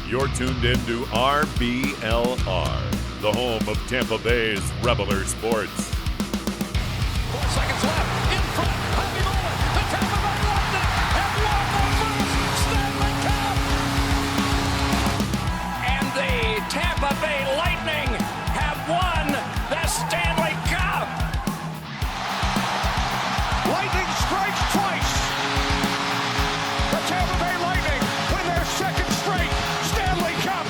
You're tuned in to RBLR, the home of Tampa Bay's Reveler Sports. 4 seconds left. In front. Happy moment. The Tampa Bay Lightning have won the first Stanley Cup. And the Tampa Bay Lightning have won the Stanley Cup. Lightning strikes twice. The Tampa Bay Lightning win their second straight Stanley Cup.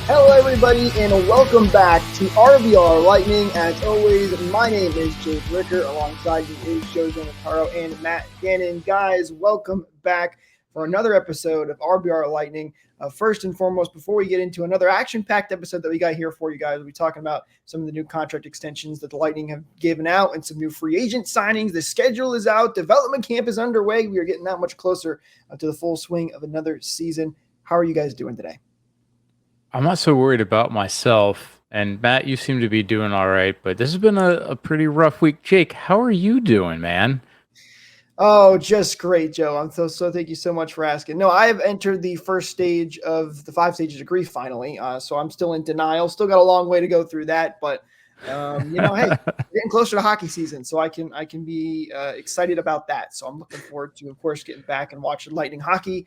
Hello, everybody, and welcome back to RBLR Lightning. As always, my name is Jake Ricker, alongside me is Joe Zonataro and Matt Gannon. Guys, welcome back for another episode of RBLR Lightning. First and foremost, before we get into another action-packed episode that we got here for you guys, we'll be talking about some of the new contract extensions that the Lightning have given out and some new free agent signings. The schedule is out. Development camp is underway. We are getting that much closer to the full swing of another season. How are you guys doing today? I'm not so worried about myself. And Matt, you seem to be doing all right, but this has been a pretty rough week. Jake, how are you doing, man? Oh, just great, Joe. I'm so thank you so much for asking. No, I have entered the first stage of the 5 stages of grief finally. So I'm still in denial. Still got a long way to go through that, but hey, getting closer to hockey season, so I can be excited about that. So I'm looking forward to, of course, getting back and watching Lightning hockey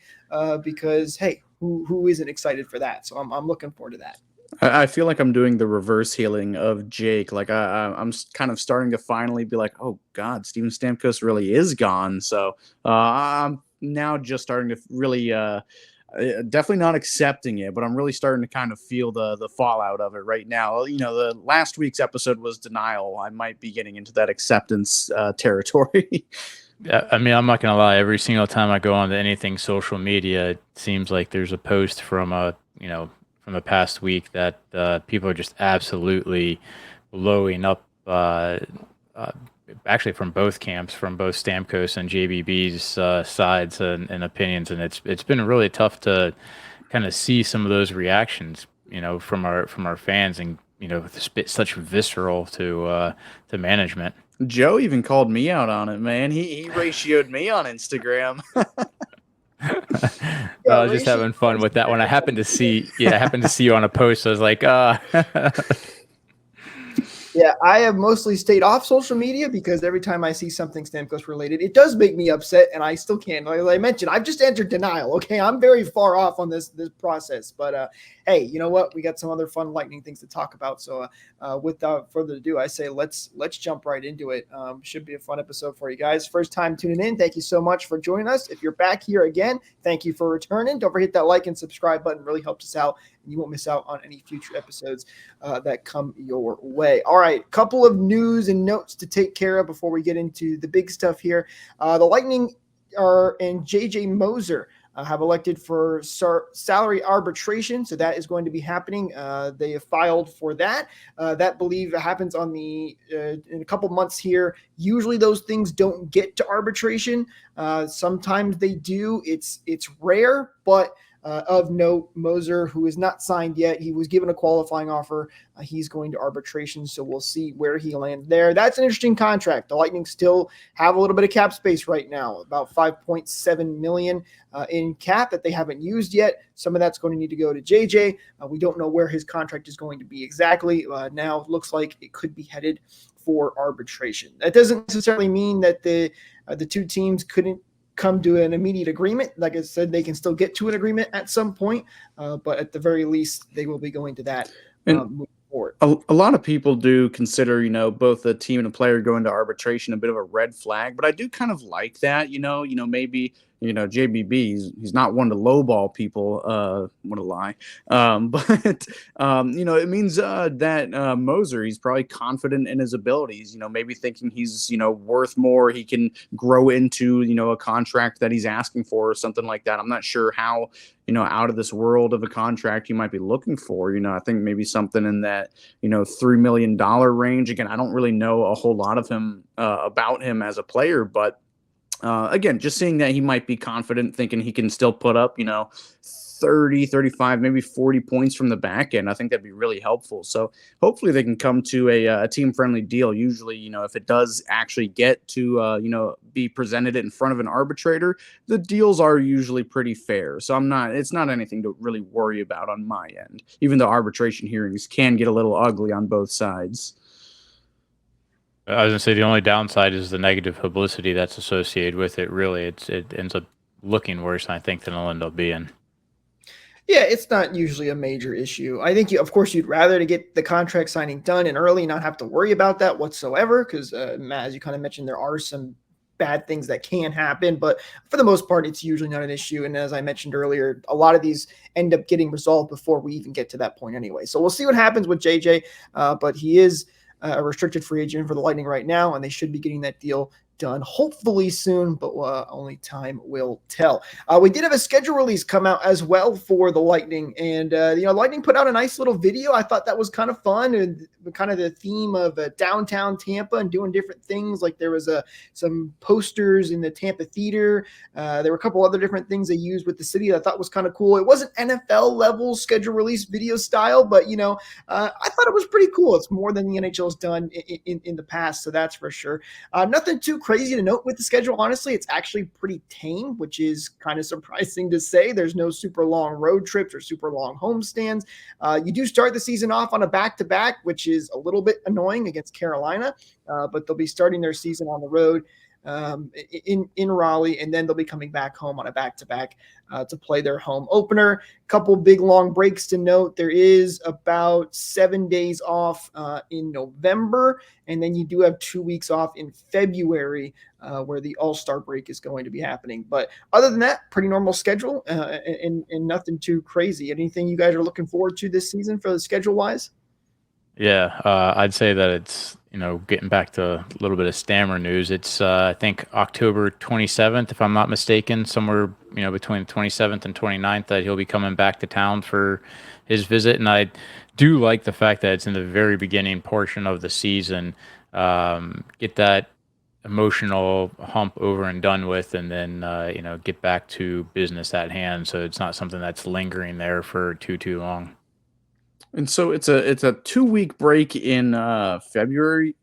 because hey, who isn't excited for that? So I'm looking forward to that. I feel like I'm doing the reverse healing of Jake. Like I'm kind of starting to finally be like, oh God, Steven Stamkos really is gone. So I'm now just starting to really, definitely not accepting it, but I'm really starting to kind of feel the fallout of it right now. You know, the last week's episode was denial. I might be getting into that acceptance territory. Yeah, I mean, I'm not gonna lie. Every single time I go on to anything social media, it seems like there's a post from from the past week that people are just absolutely blowing up. Actually, from both camps, from both Stamkos and JBB's sides and opinions, and it's been really tough to kind of see some of those reactions, from our fans, and such visceral to management. Joe even called me out on it, man. He ratioed me on Instagram. I was just having fun with that one. I happened to see you on a post. So I was like, Yeah, I have mostly stayed off social media because every time I see something Stamkos related, it does make me upset, and I still can't. Like I mentioned, I've just entered denial. Okay, I'm very far off on this process, but hey, you know what? We got some other fun Lightning things to talk about. So without further ado, I say let's jump right into it. Should be a fun episode for you guys. First time tuning in, thank you so much for joining us. If you're back here again, thank you for returning. Don't forget that like and subscribe button. Really helps us out, and you won't miss out on any future episodes that come your way. All right, couple of news and notes to take care of before we get into the big stuff here. The Lightning and JJ Moser have elected for salary arbitration, so that is going to be happening. They have filed for that. That believe happens on in a couple months here. Usually those things don't get to arbitration. Sometimes they do. It's rare, but of note, Moser, who is not signed yet, he was given a qualifying offer. He's going to arbitration, so we'll see where he lands there. That's an interesting contract. The Lightning still have a little bit of cap space right now, about $5.7 million in cap that they haven't used yet. Some of that's going to need to go to JJ. We don't know where his contract is going to be exactly. Now it looks like it could be headed for arbitration. That doesn't necessarily mean that the two teams couldn't come to an immediate agreement. Like I said, they can still get to an agreement at some point, but at the very least, they will be going to that moving forward. A lot of people do consider, both the team and the player going to arbitration a bit of a red flag, but I do kind of like that, maybe JBB, he's not one to lowball people, want to lie. But it means that Moser, he's probably confident in his abilities, maybe thinking he's, worth more. He can grow into, a contract that he's asking for or something like that. I'm not sure how, out of this world of a contract you might be looking for. I think maybe something in that, $3 million range. Again, I don't really know a whole lot of him about him as a player, but again, just seeing that he might be confident, thinking he can still put up, 30, 35, maybe 40 points from the back end. I think that'd be really helpful. So hopefully they can come to a team-friendly deal. Usually, if it does actually get to, be presented in front of an arbitrator, the deals are usually pretty fair. So it's not anything to really worry about on my end, even though arbitration hearings can get a little ugly on both sides. I was gonna say the only downside is the negative publicity that's associated with it. Really, it ends up looking worse, I think, than it'll end up being. Yeah, it's not usually a major issue. I think, of course, you'd rather to get the contract signing done and early, not have to worry about that whatsoever. Because, Matt, as you kind of mentioned, there are some bad things that can happen, but for the most part, it's usually not an issue. And as I mentioned earlier, a lot of these end up getting resolved before we even get to that point anyway. So we'll see what happens with JJ, but he is a restricted free agent for the Lightning right now, and they should be getting that deal done hopefully soon, but only time will tell. We did have a schedule release come out as well for the Lightning, and Lightning put out a nice little video. I thought that was kind of fun, and kind of the theme of downtown Tampa and doing different things. Like there was some posters in the Tampa Theater. There were a couple other different things they used with the city that I thought was kind of cool. It wasn't NFL level schedule release video style, but I thought it was pretty cool. It's more than the NHL has done in the past, so that's for sure. Nothing too crazy to note with the schedule. Honestly, it's actually pretty tame, which is kind of surprising to say. There's no super long road trips or super long homestands. You do start the season off on a back-to-back, which is a little bit annoying against Carolina, but they'll be starting their season on the road in Raleigh, and then they'll be coming back home on a back-to-back to play their home opener. Couple big long breaks to note. There is about 7 days off in November, and then you do have 2 weeks off in February where the All-Star break is going to be happening. But other than that, pretty normal schedule and nothing too crazy. Anything you guys are looking forward to this season for the schedule-wise? Yeah, I'd say that it's, getting back to a little bit of Stammer news. It's, I think, October 27th, if I'm not mistaken, somewhere, between the 27th and 29th that he'll be coming back to town for his visit. And I do like the fact that it's in the very beginning portion of the season. Get that emotional hump over and done with, and then, get back to business at hand. So it's not something that's lingering there for too long. And so it's a 2-week break in February.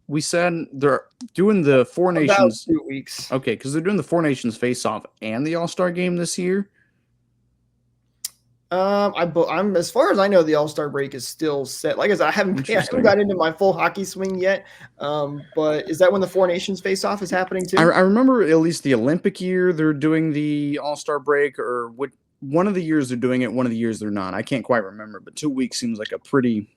We said they're doing the Four Nations. About 2 weeks. Okay, because they're doing the Four Nations face-off and the All-Star game this year. I'm as far as I know, the All-Star break is still set. Like I said, I haven't got into my full hockey swing yet. But is that when the Four Nations face-off is happening too? I remember at least the Olympic year they're doing the All-Star break, or one of the years they're doing it, one of the years they're not. I can't quite remember, but 2 weeks seems like a pretty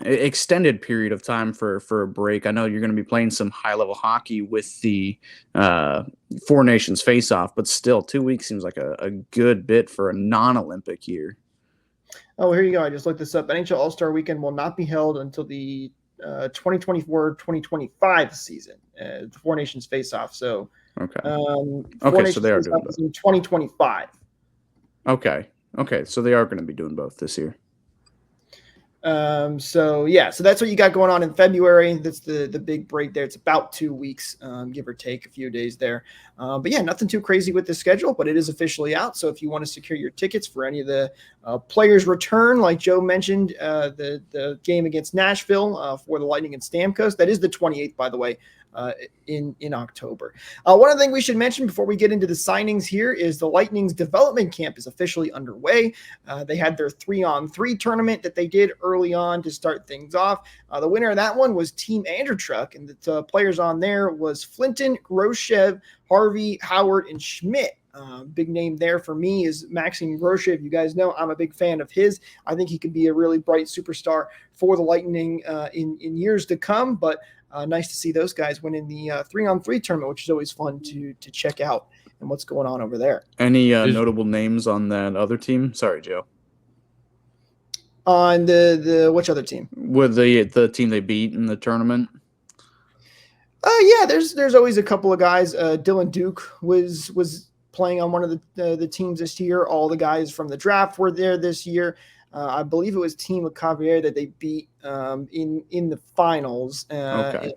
extended period of time for a break. I know you're going to be playing some high-level hockey with the Four Nations face-off, but still 2 weeks seems like a good bit for a non-Olympic year. Oh, here you go. I just looked this up. NHL All-Star Weekend will not be held until the 2024-2025 season, the Four Nations face-off. So, okay. So they are doing both in 2025. Okay, so they are going to be doing both this year. So that's what you got going on in February. That's the big break there. It's about 2 weeks, give or take a few days there. But yeah, nothing too crazy with the schedule, but it is officially out. So if you want to secure your tickets for any of the players' return, like Joe mentioned, the game against Nashville for the Lightning and Stamkos, that is the 28th, by the way, in October. One other thing we should mention before we get into the signings here is the Lightning's development camp is officially underway. They had their 3-on-3 tournament that they did early on to start things off. The winner of that one was Team Andrewchuk, and the players on there was Flinton, Groshev, Harvey, Howard, and Schmidt. Big name there for me is Maxim Groshev. You guys know I'm a big fan of his. I think he could be a really bright superstar for the Lightning in years to come, but nice to see those guys winning the 3-on-3 tournament, which is always fun to check out and what's going on over there. Any notable names on that other team? Sorry, Joe. On the which other team? With the team they beat in the tournament? Yeah, there's always a couple of guys. Dylan Duke was playing on one of the teams this year. All the guys from the draft were there this year. I believe it was Team Cavier that they beat in the finals. Okay.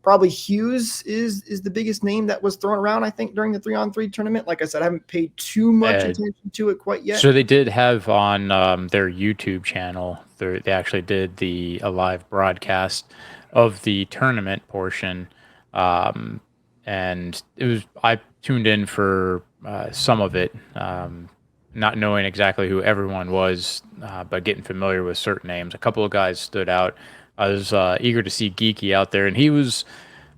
Probably Hughes is the biggest name that was thrown around, I think, during the 3-on-3 tournament. Like I said, I haven't paid too much attention to it quite yet. So they did have on their YouTube channel, they actually did a live broadcast of the tournament portion. And I tuned in for some of it, not knowing exactly who everyone was, but getting familiar with certain names. A couple of guys stood out. I was eager to see Geeky out there, and he was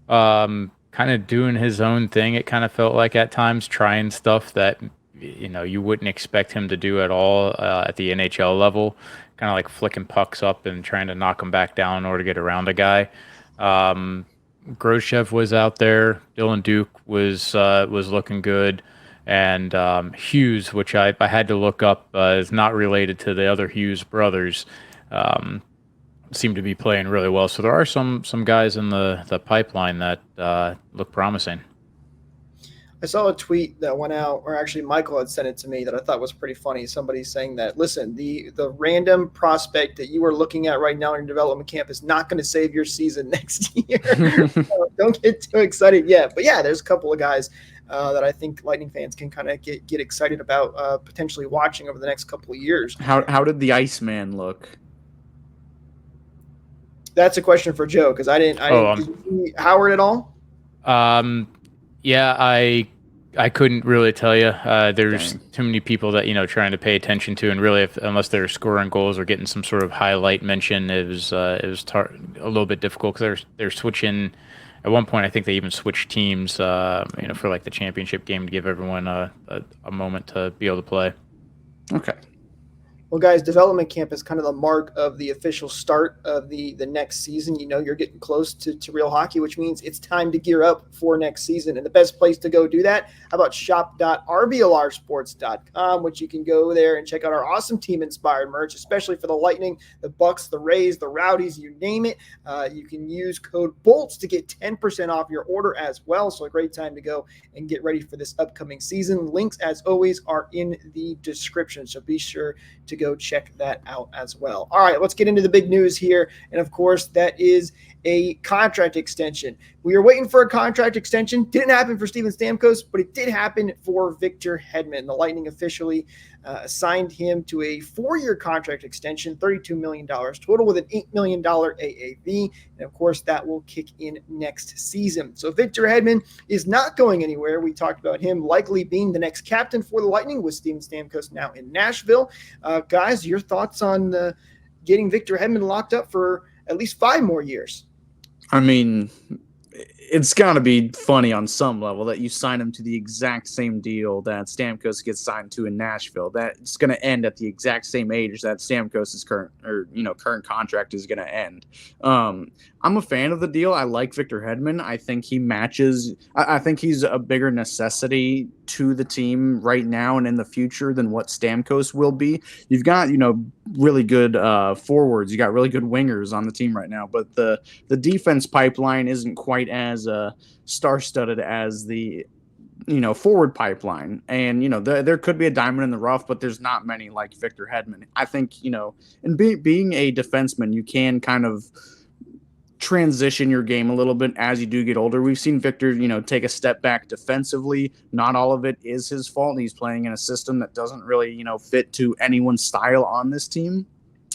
kind of doing his own thing. It kind of felt like at times, trying stuff that you wouldn't expect him to do at all at the NHL level. Kind of like flicking pucks up and trying to knock them back down in order to get around a guy. Groshev was out there. Dylan Duke was looking good. And Hughes, which I had to look up, is not related to the other Hughes brothers, seem to be playing really well. So there are some guys in the pipeline that look promising. I saw a tweet that went out, or actually Michael had sent it to me, that I thought was pretty funny. Somebody saying that, listen, the random prospect that you are looking at right now in your development camp is not going to save your season next year. So don't get too excited yet. But yeah, there's a couple of guys that I think Lightning fans can kind of get excited about potentially watching over the next couple of years. How did the Iceman look? That's a question for Joe, because I didn't did you see Howard at all? Yeah, I couldn't really tell you. There's too many people that trying to pay attention to, and really, unless they're scoring goals or getting some sort of highlight mention, it was a little bit difficult because they're switching. At one point, I think they even switched teams, for like the championship game to give everyone a moment to be able to play. Okay. Well, guys, development camp is kind of the mark of the official start of the next season. You're getting close to real hockey, which means it's time to gear up for next season. And the best place to go do that, how about shop.rblrsports.com, which you can go there and check out our awesome team-inspired merch, especially for the Lightning, the Bucks, the Rays, the Rowdies, you name it. You can use code BOLTS to get 10% off your order as well. So a great time to go and get ready for this upcoming season. Links, as always, are in the description. So be sure to go check that out as well. All right, let's get into the big news here. And of course, that is a contract extension. We were waiting for a contract extension. Didn't happen for Steven Stamkos, but it did happen for Victor Hedman. The Lightning officially assigned him to a 4-year contract extension, $32 million total, with an $8 million AAV. And of course, that will kick in next season. So Victor Hedman is not going anywhere. We talked about him likely being the next captain for the Lightning, with Steven Stamkos now in Nashville. Guys, your thoughts on getting Victor Hedman locked up for at least 5 more years? I mean, it's got to be funny on some level that you sign him to the exact same deal that Stamkos gets signed to in Nashville. That's going to end at the exact same age that Stamkos' current contract is going to end. I'm a fan of the deal. I like Victor Hedman. I think he matches. I think he's a bigger necessity to the team right now and in the future than what Stamkos will be. You've got, really good forwards. You got really good wingers on the team right now, but the defense pipeline isn't quite as star-studded as the forward pipeline. And there could be a diamond in the rough, but there's not many like Victor Hedman. I think and being a defenseman, you can kind of transition your game a little bit as you do get older. We've seen Victor, take a step back defensively. Not all of it is his fault. He's playing in a system that doesn't really, fit to anyone's style on this team.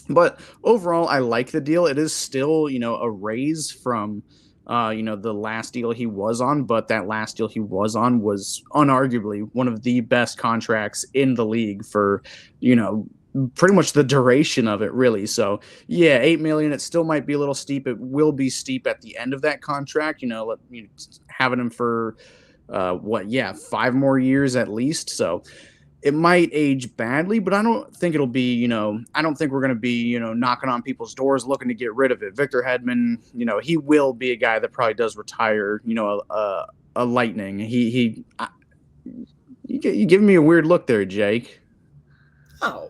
But overall, I like the deal. It is still, a raise from, the last deal he was on, but that last deal he was on was unarguably one of the best contracts in the league for, pretty much the duration of it, really. So yeah, $8 million, it still might be a little steep. It will be steep at the end of that contract, having him for 5 more years at least. So it might age badly, but I don't think it'll be, I don't think we're going to be, knocking on people's doors looking to get rid of it. Victor Hedman, he will be a guy that probably does retire, a Lightning. You giving me a weird look there, Jake. Oh,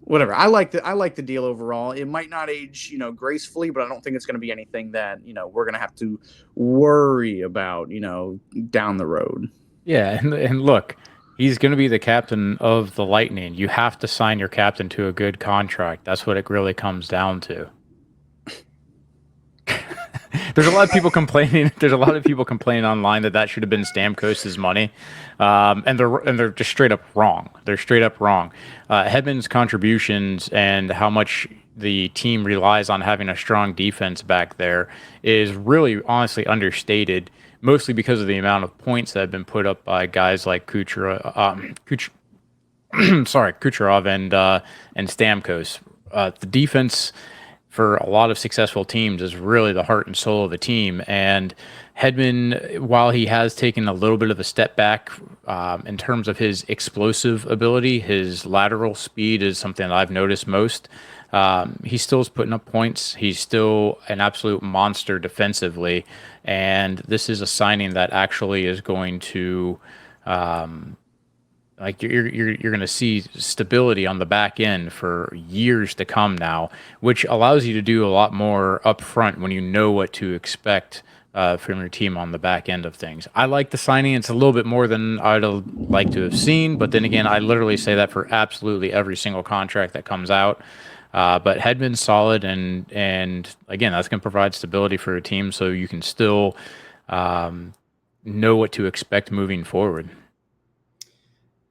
whatever. I like the deal overall. It might not age, gracefully, but I don't think it's going to be anything that, we're going to have to worry about, down the road. Yeah. And look, he's going to be the captain of the Lightning. You have to sign your captain to a good contract. That's what it really comes down to. There's a lot of people complaining. There's a lot of people complaining online that should have been Stamkos's money, and they're just straight up wrong. They're straight up wrong. Hedman's contributions and how much the team relies on having a strong defense back there is really honestly understated, mostly because of the amount of points that have been put up by guys like Kucherov and Stamkos. The defense for a lot of successful teams is really the heart and soul of the team. And Hedman, while he has taken a little bit of a step back in terms of his explosive ability, his lateral speed is something that I've noticed most. He still is putting up points. He's still an absolute monster defensively. And this is a signing that actually is going to like you're going to see stability on the back end for years to come now, which allows you to do a lot more up front when you know what to expect from your team on the back end of things. I like the signing. It's a little bit more than I'd like to have seen, but then again, I literally say that for absolutely every single contract that comes out. But Hedman's solid, and again, that's going to provide stability for a team, so you can still know what to expect moving forward.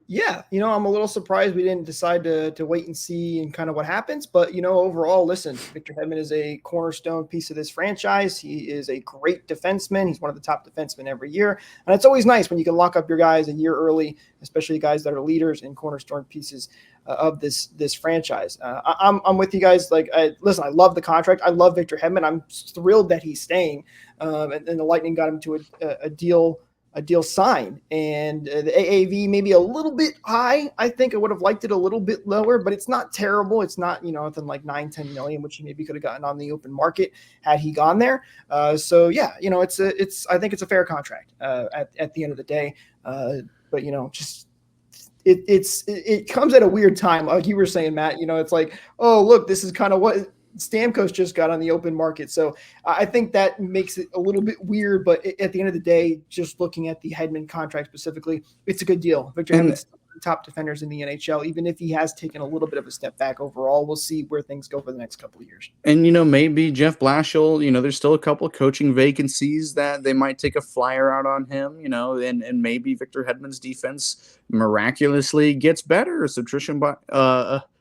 Yeah, I'm a little surprised we didn't decide to wait and see and kind of what happens. But, overall, listen, Victor Hedman is a cornerstone piece of this franchise. He is a great defenseman. He's one of the top defensemen every year. And it's always nice when you can lock up your guys a year early, especially guys that are leaders and cornerstone pieces of this franchise. I'm with you guys. Listen, I love the contract. I love Victor Hedman. I'm thrilled that he's staying. And the Lightning got him to a deal signed, and the AAV maybe a little bit high. I think I would have liked it a little bit lower, but it's not terrible. It's not, nothing like 9-10 million, which he maybe could have gotten on the open market had he gone there. So yeah, I think it's a fair contract at the end of the day. But just it comes at a weird time. Like you were saying, Matt, it's like, oh, look, this is kind of what Stamkos just got on the open market. So I think that makes it a little bit weird, but at the end of the day, just looking at the Hedman contract specifically, it's a good deal. Victor Hedman's top defenders in the NHL, even if he has taken a little bit of a step back overall. We'll see where things go for the next couple of years. And, maybe Jeff Blashill, there's still a couple of coaching vacancies that they might take a flyer out on him, and maybe Victor Hedman's defense miraculously gets better.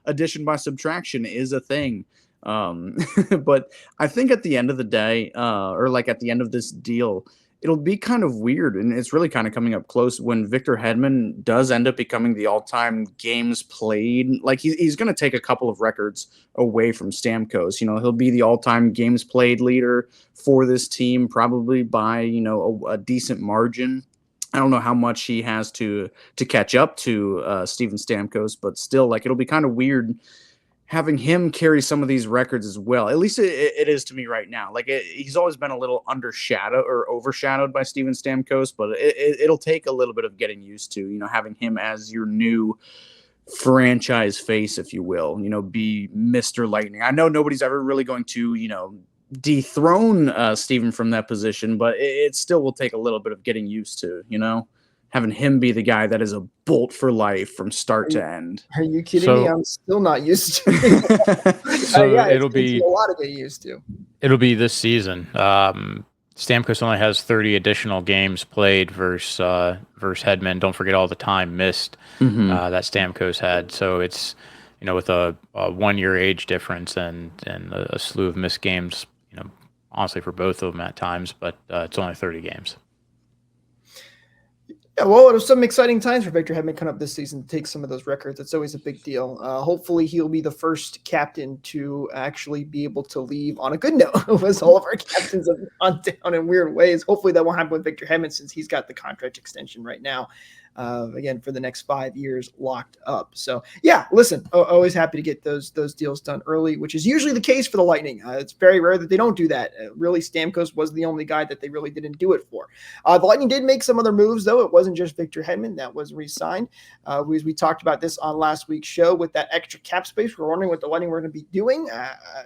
Addition by subtraction is a thing. But I think at the end of the day, or like at the end of this deal, it'll be kind of weird, and it's really kind of coming up close when Victor Hedman does end up becoming the all-time games played. Like he's going to take a couple of records away from Stamkos. He'll be the all-time games played leader for this team, probably by a decent margin. I don't know how much he has to catch up to Steven Stamkos, but still, like, it'll be kind of weird having him carry some of these records as well. At least it is to me right now. Like he's always been a little overshadowed by Steven Stamkos, but it'll take a little bit of getting used to, having him as your new franchise face, if you will, be Mr. Lightning. I know nobody's ever really going to, dethrone Steven from that position, but it still will take a little bit of getting used to, having him be the guy that is a bolt for life from start to end. Are you kidding me? I'm still not used to it. So it'll be a lot to get used to. It'll be this season. Stamkos only has 30 additional games played versus Hedman. Don't forget all the time missed that Stamkos had. So it's, with a 1 year age difference and a slew of missed games, honestly for both of them at times, but it's only 30 games. Yeah, well, it was some exciting times for Victor Hedman coming up this season to take some of those records. It's always a big deal. Hopefully, he'll be the first captain to actually be able to leave on a good note, as all of our captains have gone down in weird ways. Hopefully, that won't happen with Victor Hedman since he's got the contract extension right now. Again, for the next 5 years locked up. So yeah, listen, always happy to get those deals done early, which is usually the case for the Lightning. It's very rare that they don't do that. Really, Stamkos was the only guy that they really didn't do it for. The Lightning did make some other moves, though. It wasn't just Victor Hedman that was re-signed. We talked about this on last week's show with that extra cap space. We're wondering what the Lightning were going to be doing.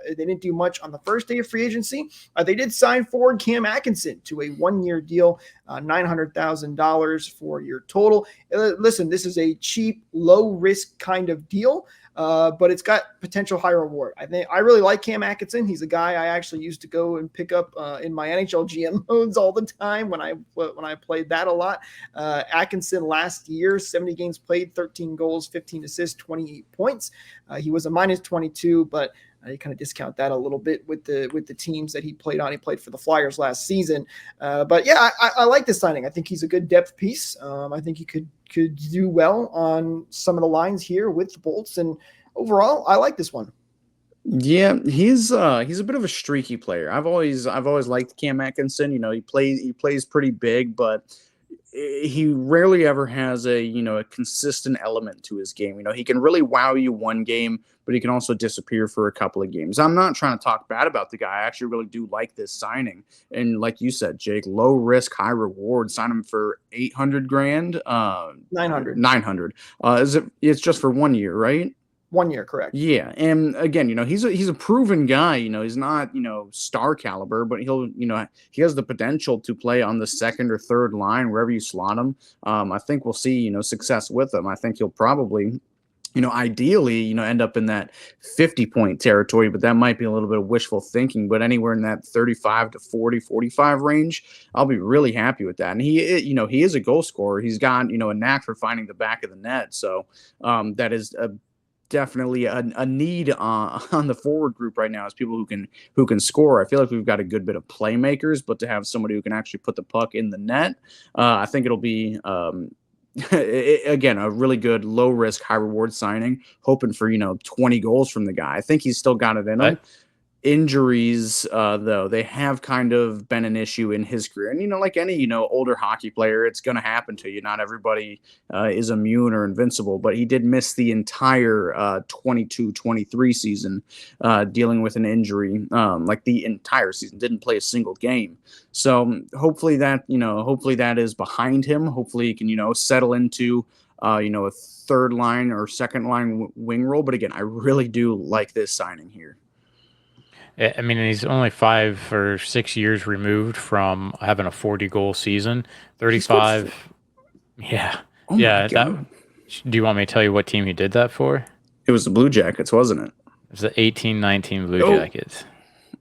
They didn't do much on the first day of free agency. They did sign forward Cam Atkinson to a 1-year deal, $900,000 for your total. Listen, this is a cheap, low-risk kind of deal. but it's got potential high reward. I really like Cam Atkinson. He's a guy I actually used to go and pick up in my NHL GM modes all the time when I played that a lot. Atkinson last year, 70 games played, 13 goals, 15 assists, 28 points. He was a minus 22, but you kind of discount that a little bit with the teams that he played on. He played for the Flyers last season. But yeah, I like this signing. I think he's a good depth piece. I think he could do well on some of the lines here with the Bolts. And overall, I like this one. Yeah, he's a bit of a streaky player. I've always liked Cam Atkinson. He plays pretty big, but he rarely ever has a consistent element to his game. He can really wow you one game, but he can also disappear for a couple of games. I'm not trying to talk bad about the guy. I actually really do like this signing. And like you said, Jake, low risk, high reward. Sign him for $800,000. 900. It's just for 1 year, right? 1 year, correct. Yeah, and again, he's a proven guy. He's not star caliber, but he has the potential to play on the second or third line wherever you slot him. I think we'll see success with him. I think he'll probably ideally end up in that 50-point territory, but that might be a little bit of wishful thinking. But anywhere in that 35 to 40, 45 range, I'll be really happy with that. And he is a goal scorer. He's got a knack for finding the back of the net. So that is definitely a need on the forward group right now is people who can score. I feel like we've got a good bit of playmakers, but to have somebody who can actually put the puck in the net, I think it'll be again a really good low risk, high reward signing. Hoping for 20 goals from the guy. I think he's still got it in him. Injuries, though, they have kind of been an issue in his career. And, like any, older hockey player, it's going to happen to you. Not everybody is immune or invincible, but he did miss the entire 22-23 season dealing with an injury, like the entire season, didn't play a single game. So hopefully that is behind him. Hopefully he can, settle into a third line or second line wing role. But again, I really do like this signing here. I mean, he's only 5 or 6 years removed from having a 40-goal season. 35. Yeah. Oh yeah. Do you want me to tell you what team he did that for? It was the Blue Jackets, wasn't it? It was the 18-19 Blue Jackets.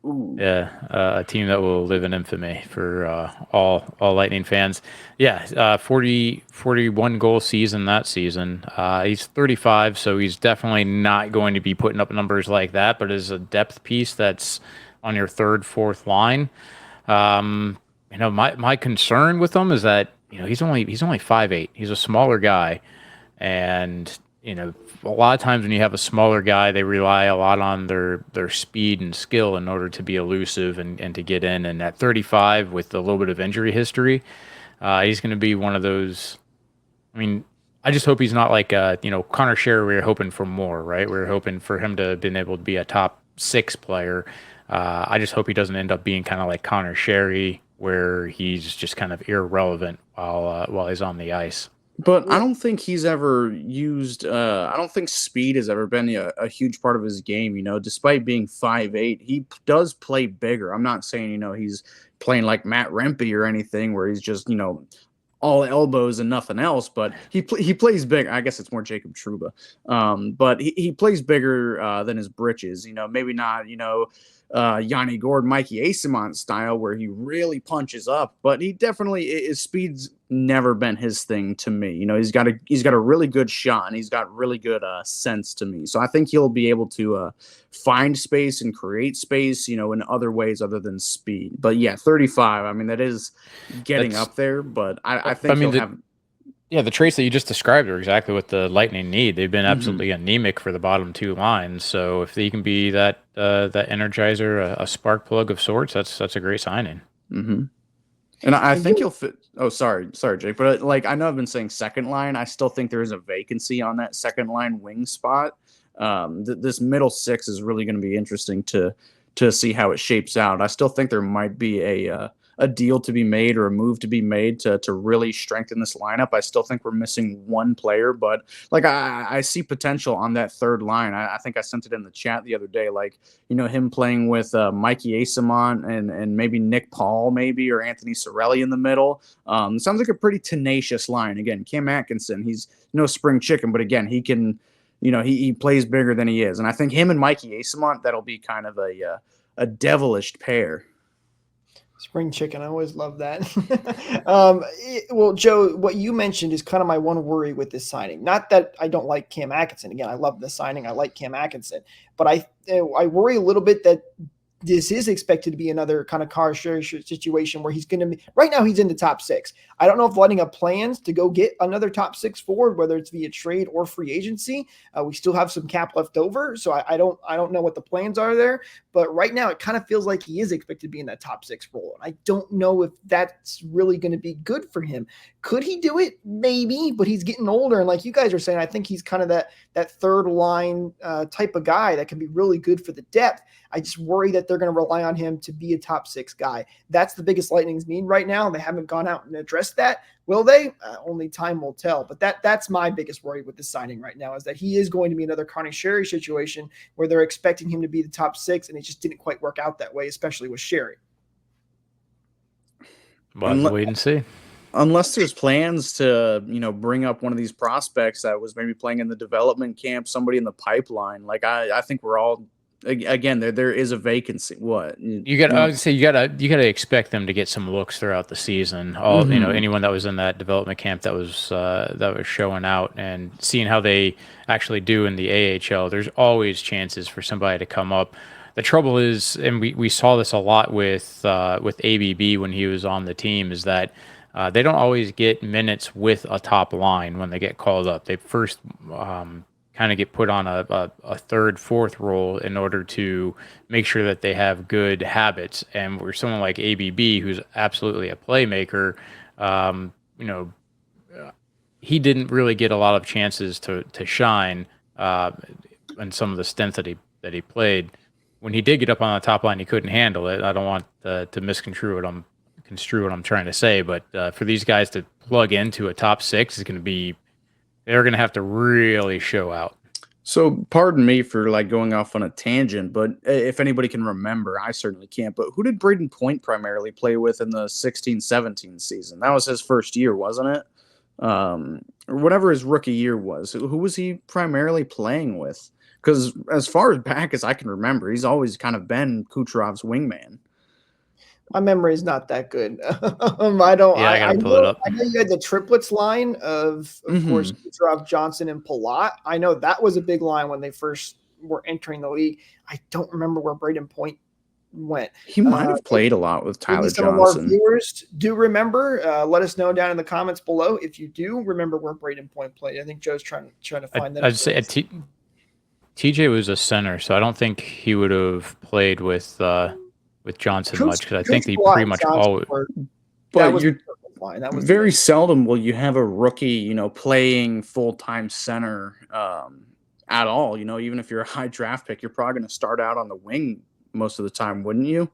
Ooh. Yeah, a team that will live in infamy for all Lightning fans. Yeah, 41 goal season that season. He's 35, so he's definitely not going to be putting up numbers like that, but as a depth piece that's on your third, fourth line. My concern with him is that he's only 5'8". He's a smaller guy, and a lot of times when you have a smaller guy, they rely a lot on their speed and skill in order to be elusive and to get in. And at 35, with a little bit of injury history, he's going to be one of those. I mean, I just hope he's not like Connor Sherry. We were hoping for more, right? We were hoping for him to have been able to be a top 6 player. I just hope he doesn't end up being kind of like Connor Sherry, where he's just kind of irrelevant while he's on the ice. But I don't think he's ever used. I don't think speed has ever been a huge part of his game. Despite being 5'8", he does play bigger. I'm not saying he's playing like Matt Rempe or anything, where he's just all elbows and nothing else. But he plays big. I guess it's more Jacob Trouba. But he plays bigger than his britches. Maybe not. Yanni Gord, Mikey Asimont style, where he really punches up, but he definitely his speed's never been his thing to me. He's got a really good shot and he's got really good sense to me. So I think he'll be able to find space and create space, in other ways other than speed. But yeah, 35. I mean, that is getting up there, but I think he'll have. Yeah, the traits that you just described are exactly what the Lightning need. They've been absolutely anemic for the bottom 2 lines. So if they can be that energizer, a spark plug of sorts, that's a great signing. Mm-hmm. And I think he'll fit. Oh, sorry, Jake. But I know I've been saying second line. I still think there is a vacancy on that second line wing spot. This middle 6 is really going to be interesting to see how it shapes out. I still think there might be a deal to be made or a move to be made to really strengthen this lineup. I still think we're missing one player, but I see potential on that third line. I think I sent it in the chat the other day, him playing with Mikey Asimont and maybe Nick Paul maybe, or Anthony Cirelli in the middle. Sounds like a pretty tenacious line. Again, Cam Atkinson, he's no spring chicken, but again, he can he plays bigger than he is. And I think him and Mikey Asamont, that'll be kind of a devilish pair. Spring chicken. I always love that. Well, Joe, what you mentioned is kind of my one worry with this signing. Not that I don't like Cam Atkinson. Again, I love the signing. I like Cam Atkinson, but I worry a little bit that this is expected to be another kind of car share situation where he's going to be right now. He's in the top 6. I don't know if Lightning have plans to go get another top 6 forward, whether it's via trade or free agency. We still have some cap left over. So I don't know what the plans are there, but right now it kind of feels like he is expected to be in that top 6 role. And I don't know if that's really going to be good for him. Could he do it? Maybe, but he's getting older. And like you guys are saying, I think he's kind of that third line type of guy that can be really good for the depth. I just worry that they're going to rely on him to be a top 6 guy. That's the biggest Lightning's need right now. They haven't gone out and addressed that. Will they? Only time will tell. But that's my biggest worry with the signing right now, is that he is going to be another Connie Sherry situation where they're expecting him to be the top 6, and it just didn't quite work out that way, especially with Sherry. Well, wait and see. Unless there's plans to, bring up one of these prospects that was maybe playing in the development camp, somebody in the pipeline. Like I think we're all, again, there is a vacancy. What you got? I would say you gotta expect them to get some looks throughout the season. Anyone that was in that development camp that was showing out and seeing how they actually do in the AHL. There's always chances for somebody to come up. The trouble is, and we saw this a lot with ABB when he was on the team, is that they don't always get minutes with a top line when they get called up. They first kind of get put on a third, fourth role in order to make sure that they have good habits. And where someone like ABB, who's absolutely a playmaker, he didn't really get a lot of chances to shine in some of the stints that he played. When he did get up on the top line, he couldn't handle it. I don't want to misconstrue what I'm trying to say, but for these guys to plug into a top 6 is going to be, they're going to have to really show out. So pardon me for going off on a tangent, but if anybody can remember, I certainly can't, but who did Braden Point primarily play with in the 16-17 season? That was his first year, wasn't it? Or whatever his rookie year was. Who was he primarily playing with? Because as far back as I can remember, he's always kind of been Kucherov's wingman. My memory is not that good. I gotta pull it up. I know you had the triplets line of course, Kucherov, Johnson, and Palat. I know that was a big line when they first were entering the league. I don't remember where Braden Point went. He might have played a lot with Tyler Johnson. Some of our viewers do remember. Let us know down in the comments below if you do remember where Braden Point played. I think Joe's trying to find that. I'd say TJ was a center, so I don't think he would have played with Johnson much, because I think he pretty much always. But very seldom will you have a rookie, playing full-time center at all. Even if you're a high draft pick, you're probably going to start out on the wing most of the time, wouldn't you?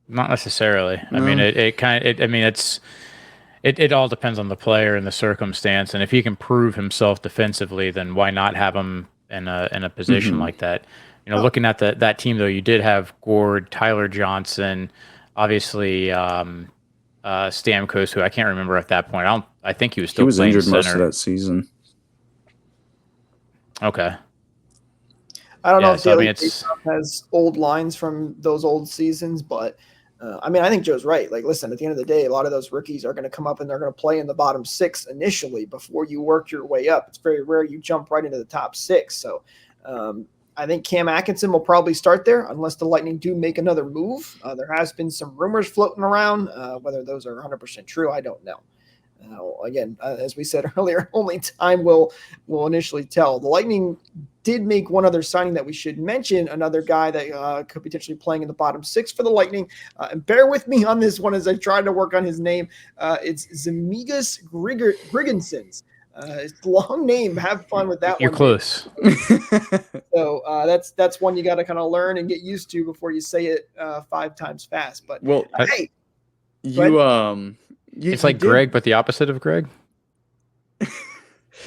Not necessarily. No. I mean, it all depends on the player and the circumstance, and if he can prove himself defensively, then why not have him in a position like that? Looking at that team, though, you did have Gord, Tyler Johnson, obviously Stamkos, who I can't remember at that point. I think he was still playing injured center most of that season. Okay. I don't know if Daily has old lines from those old seasons, but I think Joe's right. Listen, at the end of the day, a lot of those rookies are going to come up and they're going to play in the bottom 6 initially before you work your way up. It's very rare you jump right into the top 6. So I think Cam Atkinson will probably start there unless the Lightning do make another move. There has been some rumors floating around. Whether those are 100% true, I don't know. Again, as we said earlier, only time will initially tell. The Lightning did make one other signing that we should mention, another guy that could potentially playing in the bottom 6 for the Lightning. And bear with me on this one as I try to work on his name. It's Agents Girgensons. It's a long name. Have fun with that. You're close. So that's one you got to kind of learn and get used to before you say it 5 times fast. But hey, it's like Greg, but the opposite of Greg.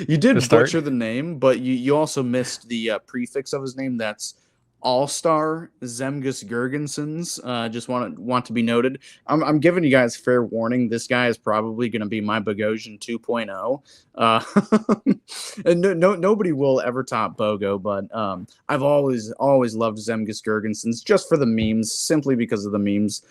You did butcher the name, but you also missed the prefix of his name. That's all-star Zemgus Girgensons. Just want to be noted. I'm giving you guys fair warning. This guy is probably going to be my Bogosian 2.0. And nobody will ever top Bogo, but I've always loved Zemgus Girgensons just for the memes, simply because of the memes.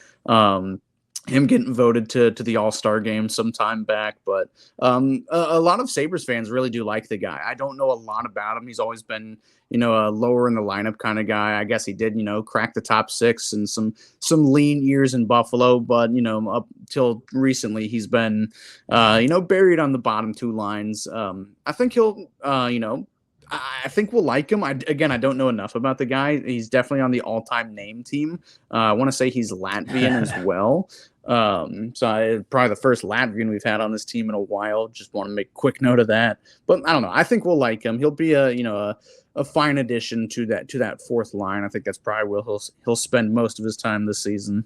Him getting voted to the All-Star game some time back, but a lot of Sabres fans really do like the guy. I don't know a lot about him. He's always been, a lower in the lineup kind of guy. I guess he did, crack the top 6 and some lean years in Buffalo, but up till recently he's been, buried on the bottom 2 lines. I think he'll, I think we'll like him. I don't know enough about the guy. He's definitely on the all-time name team. I want to say he's Latvian as well. So probably the first Latvian we've had on this team in a while. Just want to make a quick note of that. But I don't know. I think we'll like him. He'll be a fine addition to that 4th line. I think that's probably where he'll spend most of his time this season.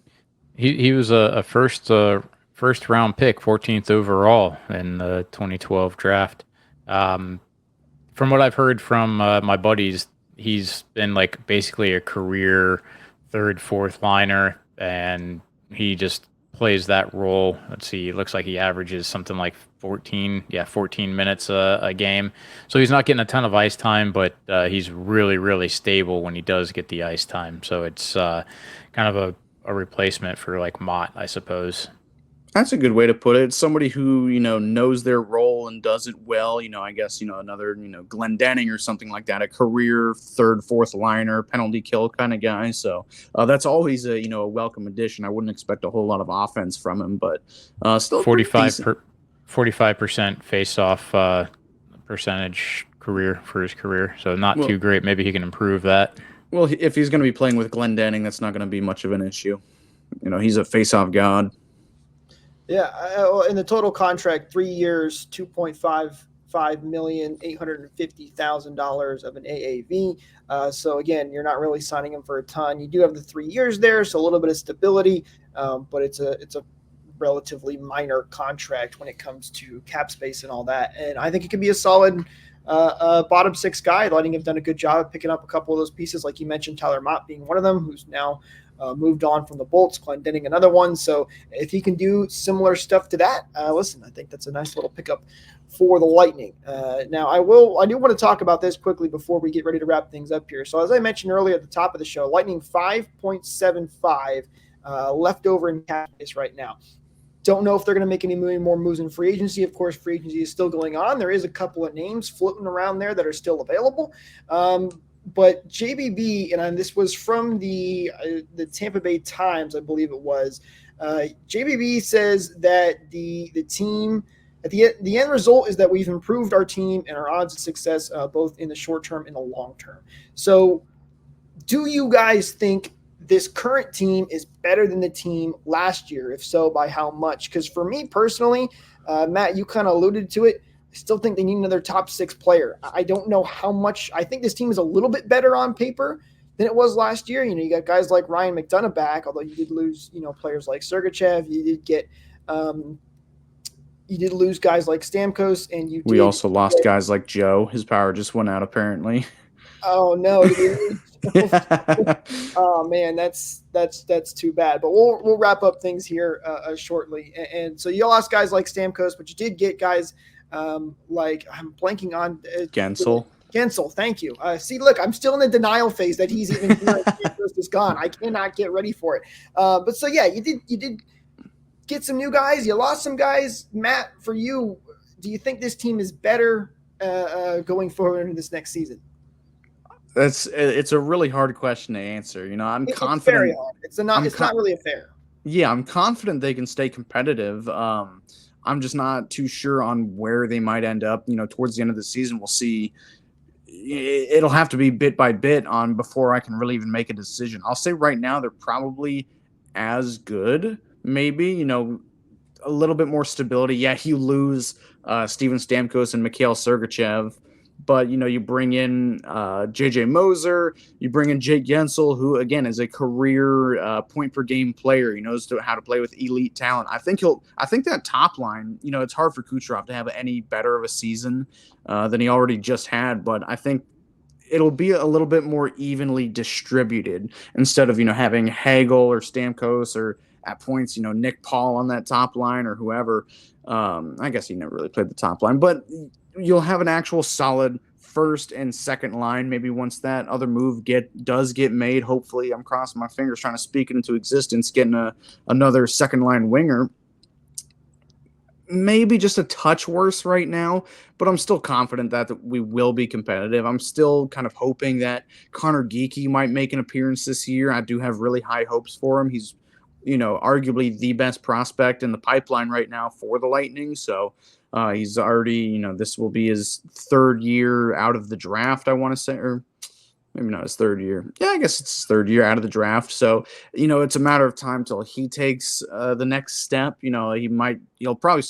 He was a first round pick, 14th overall in the 2012 draft. From what I've heard from my buddies, he's been like basically a career 3rd, 4th liner, and he just plays that role. Let's see, it looks like he averages something like 14 minutes a game. So he's not getting a ton of ice time, but he's really, really stable when he does get the ice time. So it's kind of a replacement for like Mott, I suppose. That's a good way to put it. It's somebody who, knows their role and does it well. I guess, another, Glendening or something like that, a career 3rd, 4th liner, penalty kill kind of guy. So that's always a welcome addition. I wouldn't expect a whole lot of offense from him, but still 45% face-off percentage career for his career. So not too great. Maybe he can improve that. Well, if he's going to be playing with Glendening, that's not going to be much of an issue. He's a face-off god. Yeah, in the total contract, 3 years, $2.55,850,000 of an AAV. So again, you're not really signing him for a ton. You do have the 3 years there, so a little bit of stability, but it's a relatively minor contract when it comes to cap space and all that. And I think it could be a solid bottom 6 guy. Lighting have done a good job of picking up a couple of those pieces, like you mentioned, Tyler Mott being one of them, who's now moved on from the Bolts, Glendening another one. So if he can do similar stuff to that, listen, I think that's a nice little pickup for the Lightning. Now I do want to talk about this quickly before we get ready to wrap things up here. So as I mentioned earlier at the top of the show, Lightning 5.75 left over in cap space right now. Don't know if they're going to make any more moves in free agency. Of course, free agency is still going on. There is a couple of names floating around there that are still available. But JBB, and this was from the Tampa Bay Times, I believe it was. JBB says that the team, at the end result is that we've improved our team and our odds of success, both in the short term and the long term. So do you guys think this current team is better than the team last year? If so, by how much? Because for me personally, Matt, you kind of alluded to it. I still think they need another top 6 player. I don't know how much. I think this team is a little bit better on paper than it was last year. You got guys like Ryan McDonough back, although you did lose, players like Sergachev. You did get, you did lose guys like Stamkos, and we also lost guys like Joe. His power just went out apparently. Oh no! Oh man, that's too bad. But we'll wrap up things here shortly. And so you lost guys like Stamkos, but you did get guys like, I'm blanking on Gensel. Thank you. See, look, I'm still in the denial phase that he's even here. Stamkos is gone. I cannot get ready for it. But so yeah, you did get some new guys. You lost some guys. Matt, for you, do you think this team is better going forward into this next season? It's a really hard question to answer. I'm confident. It's very hard. It's not really a fair. Yeah, I'm confident they can stay competitive. I'm just not too sure on where they might end up. Towards the end of the season, we'll see. It'll have to be bit by bit on before I can really even make a decision. I'll say right now they're probably as good. Maybe a little bit more stability. Yeah, you lose Steven Stamkos and Mikhail Sergachev. But, you bring in J.J. Moser, you bring in Jake Gensel, who, again, is a career point-per-game player. He knows how to play with elite talent. I think that top line, it's hard for Kucherov to have any better of a season than he already just had. But I think it'll be a little bit more evenly distributed instead of, having Hagel or Stamkos or at points, Nick Paul on that top line or whoever. I guess he never really played the top line, but you'll have an actual solid first and second line. Maybe once that other move does get made, hopefully, I'm crossing my fingers trying to speak it into existence, getting another second line winger. Maybe just a touch worse right now, but I'm still confident that we will be competitive. I'm still kind of hoping that Connor Geekie might make an appearance this year. I do have really high hopes for him. He's, arguably the best prospect in the pipeline right now for the Lightning. So he's already, this will be his third year out of the draft, I want to say, or maybe not his third year. Yeah, I guess it's his third year out of the draft. So, it's a matter of time till he takes the next step. He will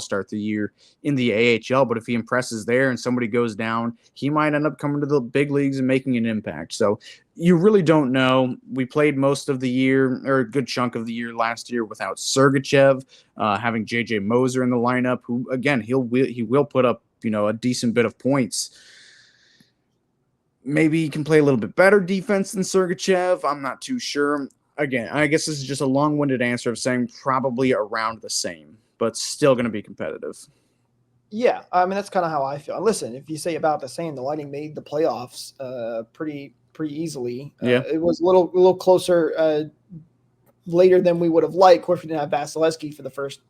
start the year in the AHL, but if he impresses there and somebody goes down, he might end up coming to the big leagues and making an impact. So you really don't know. We played most of the year, or a good chunk of the year last year, without Sergachev, having JJ Moser in the lineup, who, again, he will put up, a decent bit of points. Maybe he can play a little bit better defense than Sergachev. I'm not too sure. Again, I guess this is just a long-winded answer of saying probably around the same, but still going to be competitive. Yeah, I mean, that's kind of how I feel. Listen, if you say about the same, the Lightning made the playoffs pretty easily. Yeah. It was a little closer later than we would have liked. Of course, we didn't have Vasilevsky for the first,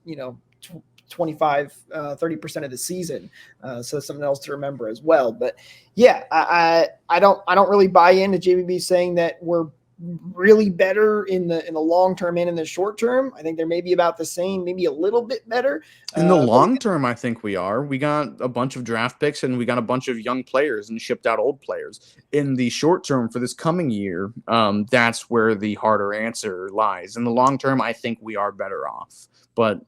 25-30% of the season. So that's something else to remember as well. But yeah, I don't really buy into JBB saying that we're really better in the long term and in the short term. I think they're maybe about the same, maybe a little bit better. In the long term, I think we are. We got a bunch of draft picks and we got a bunch of young players and shipped out old players. In the short term for this coming year, that's where the harder answer lies. In the long term, I think we are better off. But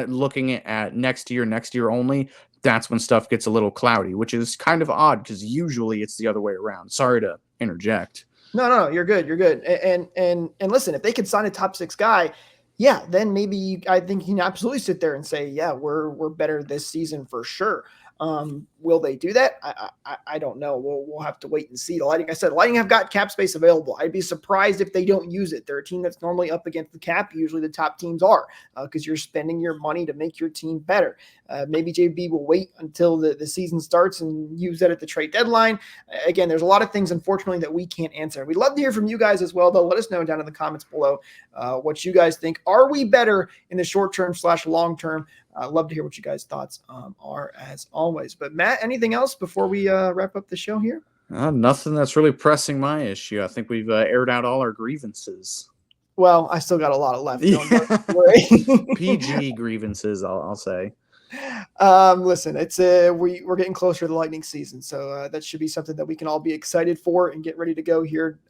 looking at next year only, that's when stuff gets a little cloudy, which is kind of odd because usually it's the other way around. Sorry to interject. No, you're good. You're good. And listen, if they could sign a top 6 guy, yeah, then maybe I think you can absolutely sit there and say, yeah, we're better this season for sure. Will they do that? I don't know. We'll have to wait and see. The Lightning have got cap space available. I'd be surprised if they don't use it. They're a team that's normally up against the cap. Usually the top teams are because you're spending your money to make your team better. Maybe JB will wait until the season starts and use that at the trade deadline. Again, there's a lot of things, unfortunately, that we can't answer. We'd love to hear from you guys as well, though. Let us know down in the comments below what you guys think. Are we better in the short term / long term? Love to hear what you guys' thoughts are as always. But Matt, anything else before we wrap up the show here? Nothing that's really pressing my issue. I think we've aired out all our grievances. Well, I still got a lot of left. Don't worry. PG grievances, I'll say. Listen, it's we're getting closer to the Lightning season, so that should be something that we can all be excited for and get ready to go here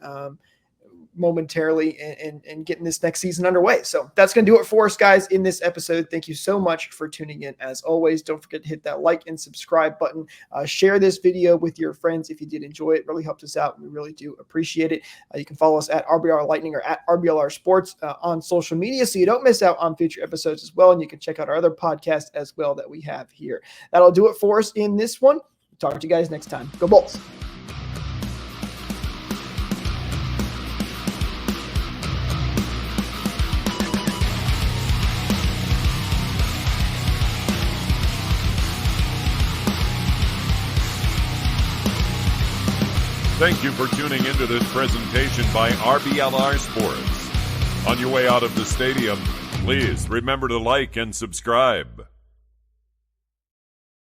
momentarily and getting this next season underway. So that's going to do it for us, guys, in this episode. Thank you so much for tuning in. As always, don't forget to hit that like and subscribe button. Share this video with your friends if you did enjoy it. It really helps us out, and we really do appreciate it. You can follow us at RBLR Lightning or at RBLR Sports on social media so you don't miss out on future episodes as well, and you can check out our other podcasts as well that we have here. That'll do it for us in this one. Talk to you guys next time. Go Bolts! Thank you for tuning into this presentation by RBLR Sports. On your way out of the stadium, please remember to like and subscribe.